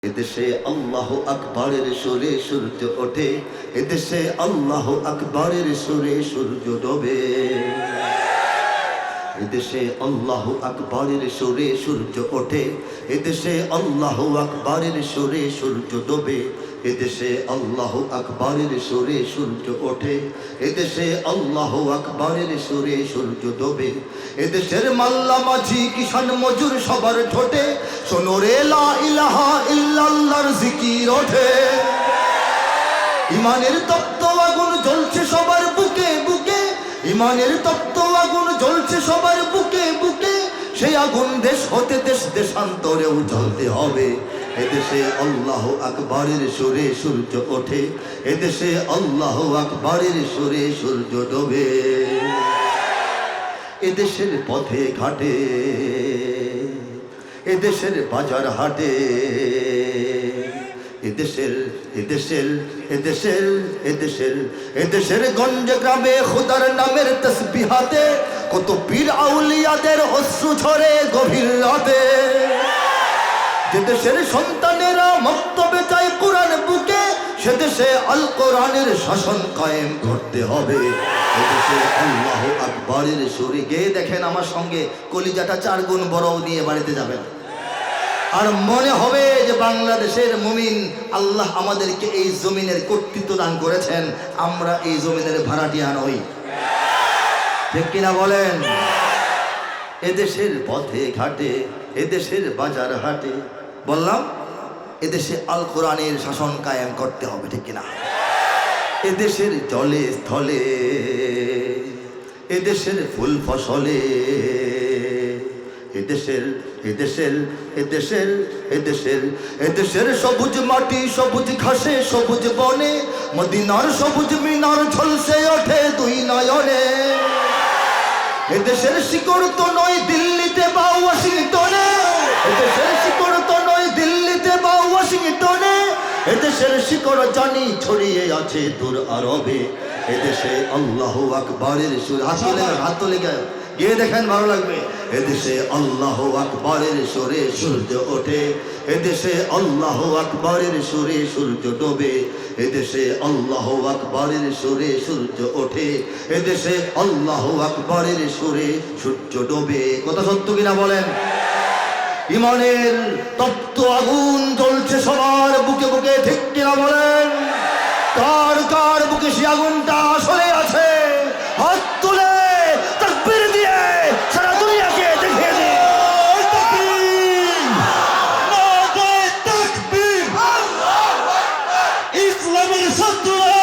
এদেশে আল্লাহু আকবরের সুরে সূর্য ওঠে, এদেশে আল্লাহু আকবরের সুরে সূর্য ডোবে। এদেশে আল্লাহু আকবরের সুরে সূর্য ওঠে, এদেশে আল্লাহু আকবরের সুরে সূর্য ডোবে। এদেশে আল্লাহু আকবরের সুরে সূর্য ওঠে, এদেশে আল্লাহু আকবরের সুরে সূর্য ডোবে। এদেশের মাল্লা মাঝি কিষান মজুর সবার ঠোঁটে শোনো রে লা ইলাহা ইল্লাল্লাহর জিকির ওঠে। ইমানের তপ্ত আগুন জ্বলছে সবার বুকে বুকে, ইমানের তপ্ত আগুন জ্বলছে সবার বুকে বুকে। সেই আগুন দেশ হতে দেশ দেশান্তরেও জ্বলতে হবে। এদেশে আল্লাহু আকবরের সুরে সূর্য ওঠে, এদেশে আল্লাহু আকবরের সুরে সূর্য ডোবে। এদেশের পথে ঘাটে, এদেশের বাজার হাটে, এদেশের এদেশের এদেশের এদেশের এদেশের গঞ্জে গ্রামে খোদার নামের তসবিহাতে কত পীর আউলিয়াদের অশ্রু ঝরে গভীর রাতে। যে দেশের সন্তানেরা মক্তবে চায় কোরআন বুকে, সে দেশে আল কোরআনের শাসন কায়েম করতে হবে। এদেশে আল্লাহু আকবরের সুরে গেয়ে দেখেন আমার সঙ্গে, কলিজাটা 4 গুণ বড় নিয়ে বাড়িতে যাবেন। আর মনে হবে যে বাংলাদেশের মুমিন, আল্লাহ আমাদেরকে এই জমিনের কর্তৃত্ব দান করেছেন, আমরা এই জমিনের ভাড়াটিয়া নই। ঠিক কিনা বলেন? এদেশের পথে ঘাটে, এদেশের বাজার হাটে, বললাম এদেশে আল কোরআনের শাসন কায়েম করতে হবে। ঠিক কিনা? এদেশের জলে স্থলে, এদেশের ফুল ফসলে, এদেশের এদেশের এদেশের এদেশের এদেশের সবুজ মাটি সবুজ ঘাসে সবুজ বনে, মদিনার সবুজ মিনার ঝলসে ওঠে 2 নয়নে। এদেশের শিকড় তো নয় দিল্লিতে বা ওয়াশিংটনে, এদেশের শিকড় তো নয় দিল্লিতে বা ওয়াশিংটনে, এদেশের শিকড় জানি ছড়িয়ে আছে দূর আরবে। এদেশে আল্লাহু আকবরের সুর, হাত তুলে গিয়ে দেখেন, ভালো লাগবে। এদেশে আল্লাহু আকবরের সুরে সূর্য ওঠে, এদেশে আল্লাহু আকবরের সুরে সূর্য ডোবে। এদেশে আল্লাহু আকবরের সুরে সূর্য ওঠে, এদেশে আল্লাহু আকবরের সুরে সূর্য ডোবে। কথা সত্য কিনা বলেন? ইমানের তপ্ত আগুন জ্বলছে সবার বুকে বুকে। ঠিক কিনা বলেন? কার কার বুকে সে আগুনটা আসলে আছে? হাত তুলে তাকবীর দিয়ে সারা দুনিয়াকে দেখিয়ে দিন। ইসলামের শত্রুরা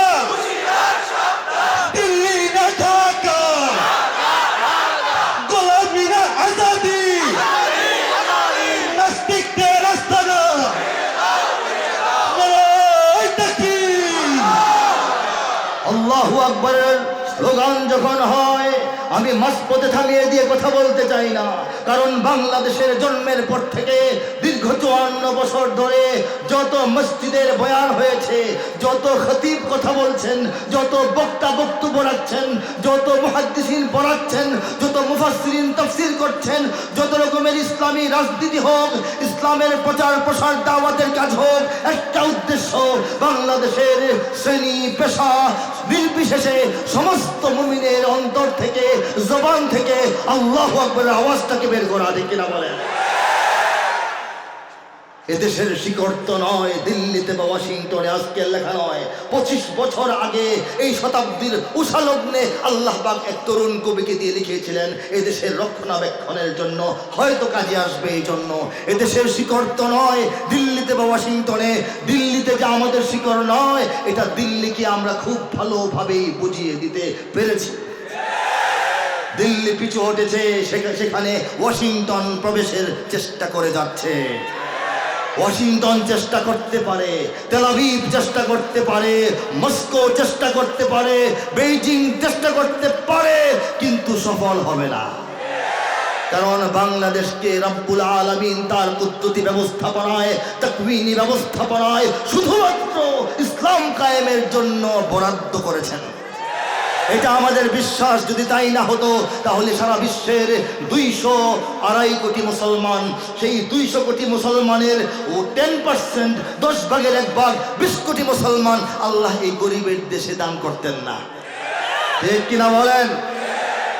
দিল্লি না ঢাকা, গোলামীরা আজাদি, নাস্তিকদের রাস্তা না। আল্লাহু আকবরের স্লোগান যখন হয়, আমি মাঝপথে থামিয়ে দিয়ে কথা বলতে চাই না। কারণ বাংলাদেশের জন্মের পর থেকে দীর্ঘ 54 বছর ধরে যত মসজিদের বয়ান হয়েছে, যত খতিব কথা বলছেন, যত বক্তা বক্তব্য রাখছেন, যত মুহাদ্দিসিন পড়াচ্ছেন, যত মুফাসসিরিন তাফসীর করছেন, যত রকমের ইসলামী রাজনীতি হোক, ইসলামের প্রচার প্রসার দাওয়াতের কাজ হোক, একটা উদ্দেশ্য, বাংলাদেশের শ্রেণী পেশা নির্বিশেষে সমস্ত মুমিনের অন্তর থেকে, জবান থেকে আল্লাহু আকবরের আওয়াজটাকে বের করা। ঠিক কিনা বলেন? এদেশের শিকড় তো নয় দিল্লিতে বা ওয়াশিংটনে আজকের লেখা নয়। 25 বছর আগে এই শতাব্দীর উষালগ্নে আল্লাহ পাক এক তরুণ কবিকে দিয়ে লিখিয়েছিলেন, এদেশের রক্ষণাবেক্ষণের জন্য হয়তো কাজে আসবে। এই জন্য এদেশের শিকড় তো নয় দিল্লিতে বা ওয়াশিংটনে, দিল্লিতে যে আমাদের শিকড় নয়, এটা দিল্লিকে আমরা খুব ভালোভাবেই বুঝিয়ে দিতে পেরেছি। দিল্লি পিছু হটেছে, সেখানে ওয়াশিংটন প্রবেশের চেষ্টা করে যাচ্ছে। ওয়াশিংটন চেষ্টা করতে পারে, তেল আবিব চেষ্টা করতে পারে, মস্কো চেষ্টা করতে পারে, বেইজিং চেষ্টা করতে পারে, কিন্তু সফল হবে না। কারণ বাংলাদেশকে রব্বুল আলামিন তার কুদরতি ব্যবস্থাপনায়, তাকওয়িনী ব্যবস্থাপনায় শুধুমাত্র ইসলাম কায়েমের জন্য বরাদ্দ করেছেন। এটা আমাদের বিশ্বাস। যদি তাই না হতো তাহলে সারা বিশ্বের 202 কোটি মুসলমান, সেই 200 কোটি মুসলমানের 10%, 10 ভাগের 1 ভাগ, 20 কোটি মুসলমান আল্লাহ এই গরিবের দেশে দান করতেন না। ঠিক কিনা বলেন?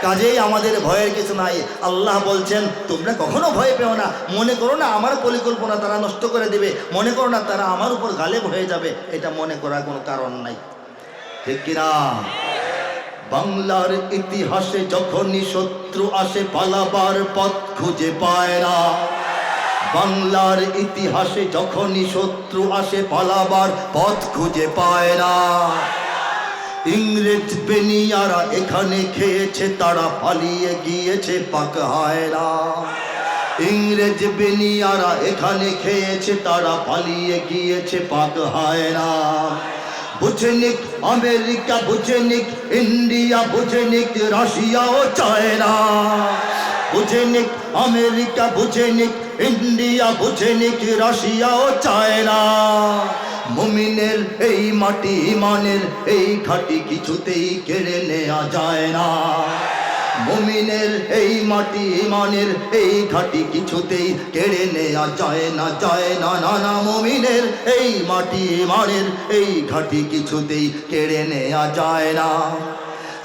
কাজেই আমাদের ভয়ের কিছু নাই। আল্লাহ বলছেন তোমরা কখনো ভয় পেও না, মনে করো না আমার পরিকল্পনা তারা নষ্ট করে দেবে, মনে করো না তারা আমার উপর গালেব হয়ে যাবে, এটা মনে করার কোনো কারণ নাই। ঠিক কিনা? বাংলার ইতিহাসে যখনই শত্রু আসে পালাবার পথ খুঁজে পায় না। বাংলার ইতিহাসে যখনই শত্রু আসে পালাবার পথ খুঁজে পায় না। ইংরেজ বেনিয়ারা এখানে খেয়েছে, তারা পালিয়ে গিয়েছে পাক হায়রা। ইংরেজ বেনিয়ারা এখানে খেয়েছে, তারা পালিয়ে গিয়েছে পাক হায়রা। বুঝে নিক আমেরিকা, বুঝে নিক ইন্ডিয়া, বুঝে নিক রাশিয়া ও চায়না। বুঝে নিক আমেরিকা, বুঝে নিক ইন্ডিয়া, বুঝে নিক রাশিয়া ও চায়না। মুমিনের এই মাটি ইমানের এই ঘাটি কিছুতেই কেড়ে নেওয়া যায় না। মুমিনের এই মাটি ইমানের এই ঘাটি কিছুতেই কেড়ে নেওয়া যায় না, যায় না, না না। মুমিনের এই মাটি ইমানের এই ঘাটি কিছুতেই কেড়ে নেওয়া যায় না।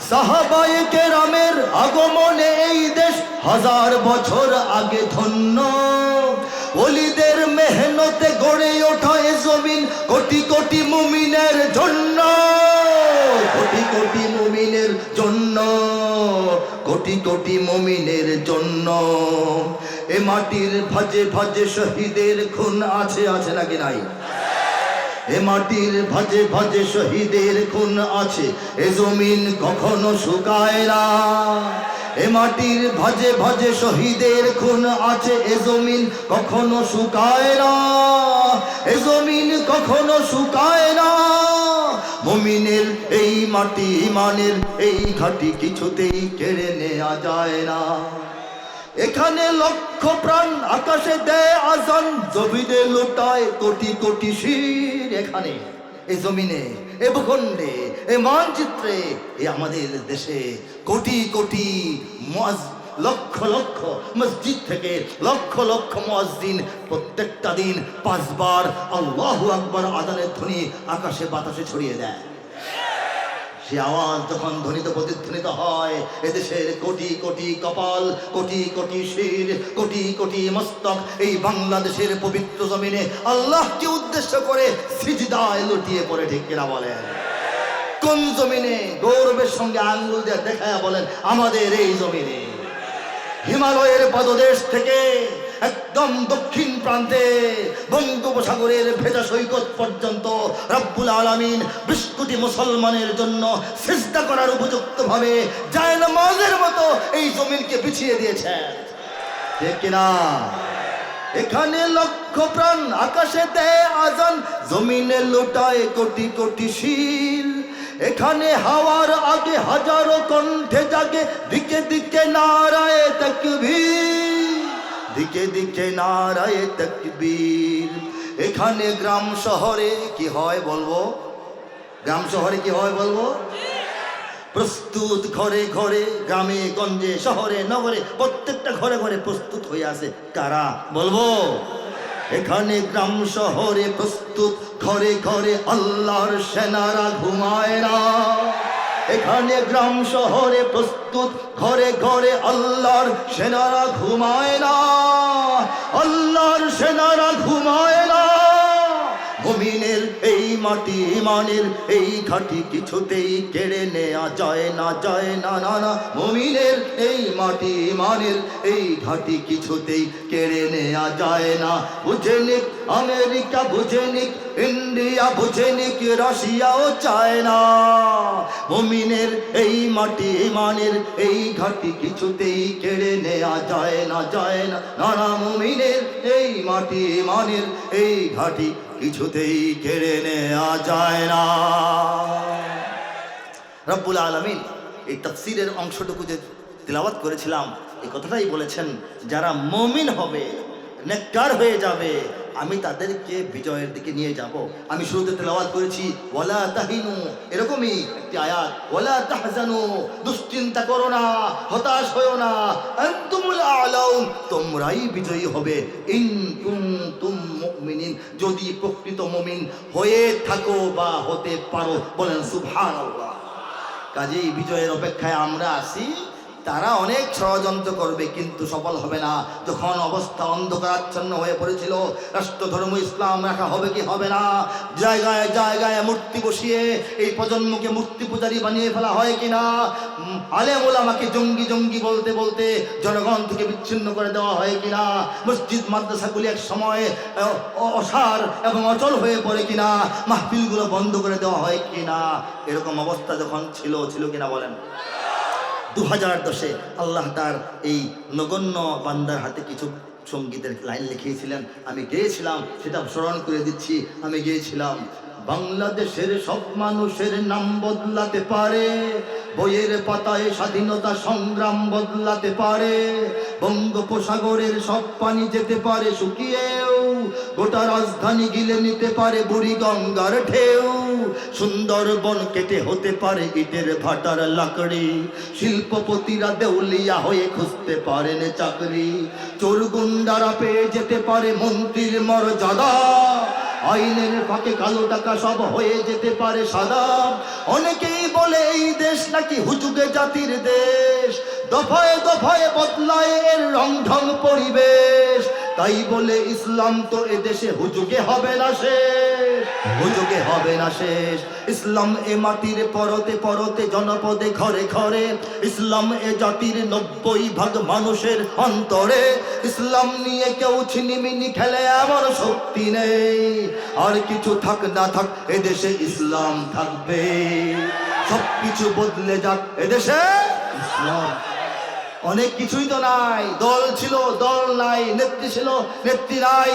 সাহাবায়ে কেরামের আগমনে এই দেশ 1000 বছর আগে ধন্য। ওলিদের মেহনতে গড়ে ওঠা এ জমিন কোটি কোটি মুমিনের জন্য, কোটি কোটি মুমিনের জন্য, কোটি কোটি মুমিনের জন্য। এ মাটির ভাজে ভাজে শহীদের খুন আছে, আছে নাকি নাই? এ মাটির ভাজে ভাজে শহীদের খুন আছে, এ জমিন কখনো শুকায় না। এ মাটির ভাজে ভাজে শহীদের খুন আছে, এ জমিন কখনো শুকায় না। এ জমিন কখনো শুকায় না। মুমিনের এই মাটি ইমানের এই ঘাটি কিছুতেই কেড়ে নেওয়া যায় না। এখানে লক্ষ প্রাণ আকাশে দেয় আজান, জমিনে লুটায় কোটি কোটি শির। এখানে এই জমিনে, এ ভূখণ্ডে, এ মানচিত্রে, এ আমাদের দেশে কোটি কোটি লক্ষ লক্ষ মসজিদ থেকে লক্ষ লক্ষ মুয়াজ্জিন প্রত্যেকটা দিন 5 বার আল্লাহু আকবার আযানের ধ্বনি আকাশে বাতাসে ছড়িয়ে দেয়। সে আওয়াজ যখন ধ্বনিত প্রতিধ্বনিত হয়, এদেশের কোটি কোটি কপাল, কোটি কোটি শির, কোটি কোটি মস্তক এই বাংলাদেশের পবিত্র জমিনে আল্লাহকে উদ্দেশ্য করে সিজদায় লুটিয়ে পড়ে। ঠিক কিনা বলেন? কোন জমিনে? গৌরবের সঙ্গে আঙ্গুল দিয়ে দেখায় বলেন আমাদের এই জমিনে। হিমালয়ের পাদদেশ থেকে একদম দক্ষিণ প্রান্তে বঙ্গোপসাগরের ভেজা সৈকত পর্যন্ত রব্বুল আলামিন 20 কোটি মুসলমানের জন্য সিজদা করার উপযুক্ত ভাবে জায়নামাজের মতো এই জমিনকে বিছিয়ে দিয়েছেন। ঠিক কিনা? এখানে লক্ষ প্রাণ আকাশে দেয় আজান, জমিনে লুটায় কোটি কোটি শির। এখানে হাওয়ার আগে হাজারো কণ্ঠে জাগে, দিকে দিকে নারায়ে তাকবীর, দিকে দিকে নারায়ে তাকবীর। এখানে গ্রাম শহরে কি হয় বলবো? গ্রাম শহরে কি হয় বলবো? প্রস্তুত ঘরে ঘরে, গ্রামে গঞ্জে শহরে নগরে প্রত্যেকটা ঘরে ঘরে প্রস্তুত হয়ে আছে। কারা বলবো? এখানে গ্রাম শহরে প্রস্তুত ঘরে ঘরে আল্লাহর সেনারা ঘুমায় না। এখানে গ্রাম শহরে প্রস্তুত ঘরে ঘরে আল্লাহর সেনারা ঘুমায় না। আল্লাহর সেনারা ঘুমায় না। মুমিনের এই মাটি ইমানের এই ঘাটি কিছুতেই কেড়ে নেওয়া যায় না, যায় না, না না। মুমিনের এই মাটি ইমানের এই ঘাটি কিছুতেই কেড়ে নেওয়া যায় না। বুঝে নিক আমেরিকা, বুঝে নিক ইন্ডিয়া, বুঝে নিক রাশিয়া ও চায়না। মুমিনের এই মাটি ইমানের এই ঘাটি কিছুতেই কেড়ে নেওয়া যায় না, যায় না, না না। মুমিনের এই মাটি ইমানের এই ঘাটি কিছুতেই কেড়ে নেওয়া যায় না। রব্বুল আলামিন এই তাফসীরের অংশটুকু যে তিলাওয়াত করেছিলাম, এই কথাটাই বলেছেন যারা মুমিন হবে, নেককার হয়ে যাবে, আমি তাদেরকে বিজয়ের দিকে নিয়ে যাব। আমি শুরুতে তেলাওয়াত করেছি ওয়ালা তাহিনু, এরকমই একটি আয়াত, ওয়ালা তাহজানু, দুশ্চিন্তা করো না, হতাশ হয়ো না, আনতুমুল আলাউন, তোমরাই বিজয়ী হবে, ইন কুনতুম মুমিনিন, যদি প্রকৃত মুমিন হয়ে থাকো বা হতে পারো। বলেন সুবহানাল্লাহ। কাজেই বিজয়ের অপেক্ষায় আমরা আছি। তারা অনেক ষড়যন্ত্র করবে কিন্তু সফল হবে না। যখন অবস্থা অন্ধকারাচ্ছন্ন হয়ে পড়েছিল, রাষ্ট্র ধর্ম ইসলাম রাখা হবে কি হবে না, জায়গায় জায়গায় মূর্তি বসিয়ে এই প্রজন্মকে মূর্তি পূজারী বানিয়ে ফেলা হয় কিনা, আলেম ওলামাকে জঙ্গি জঙ্গি বলতে বলতে জনগণ থেকে বিচ্ছিন্ন করে দেওয়া হয় কিনা, মসজিদ মাদ্রাসাগুলি এক সময় অসার এবং অচল হয়ে পড়ে কিনা, মাহফিলগুলো বন্ধ করে দেওয়া হয় কিনা, এরকম অবস্থা যখন ছিল কিনা বলেন? 2010-এ আল্লাহ তার এই নগণ্য বান্দার হাতে কিছু সঙ্গীতের লাইন লিখিয়েছিলেন, আমি গেয়েছিলাম, সেটা স্মরণ করে দিচ্ছি। আমি গিয়েছিলাম, বাংলাদেশের সব মানুষের নাম বদলাতে পারে, বইয়ের পাতায় স্বাধীনতা সংগ্রাম বদলাতে পারে, বঙ্গোপসাগরের সব পানি যেতে পারে শুকিয়েও, গোটা রাজধানী গিলে নিতে পারে বুড়ি গঙ্গার ঢেউ, সুন্দরবন কেটে হতে পারে ইটের ভাটার লাকড়ি, শিল্পপতিরা দেউলিয়া হয়ে খুঁজতে পারেন চাকরি, চোর গুন্ডারা পেয়ে যেতে পারে মন্ত্রীর মর্যাদা, আইনের ফাঁকে কালো টাকা সব হয়ে যেতে পারে সাদা। অনেকেই বলে এই দেশ নাকি হুজুগে জাতির দেশ, দফায় দফায় বদলায় এর রং ঢং পরিবেশ, তাই বলে ইসলাম তো এদেশে হুজুগে হবে না শেষ, হুজুগে হবে না শেষ। ইসলাম এ মাটির পরতে পরতে জনপদে ঘরে ঘরে, ইসলাম এ জাতির 90% মানুষের অন্তরে, ইসলাম নিয়ে কেউ ছিনিমিনি খেলে এমন শক্তি নেই, আর কিছু থাক না থাক এদেশে ইসলাম থাকবে, সবকিছু বদলে যাক এদেশে ইসলাম। অনেক কিছুই তো নাই, দল ছিল দল নাই, নেত্রী ছিল নেত্রী নাই,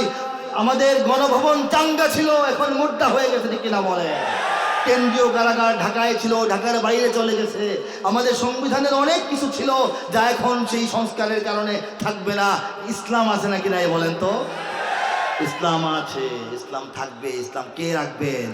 আমাদের গণভবন চাঙ্গা ছিল এখন মুদ্রা হয়ে গেছে, ঠিক কিনা বলে? কেন্দ্রীয় কারাগার ঢাকায় ছিল, ঢাকার বাইরে চলে গেছে। আমাদের সংবিধানের অনেক কিছু ছিল যা এখন সেই সংস্কারের কারণে থাকবে না। ইসলাম আছে নাকি নাই বলেন তো? ইসলাম আছে, ইসলাম থাকবে। ইসলাম কে রাখবেন?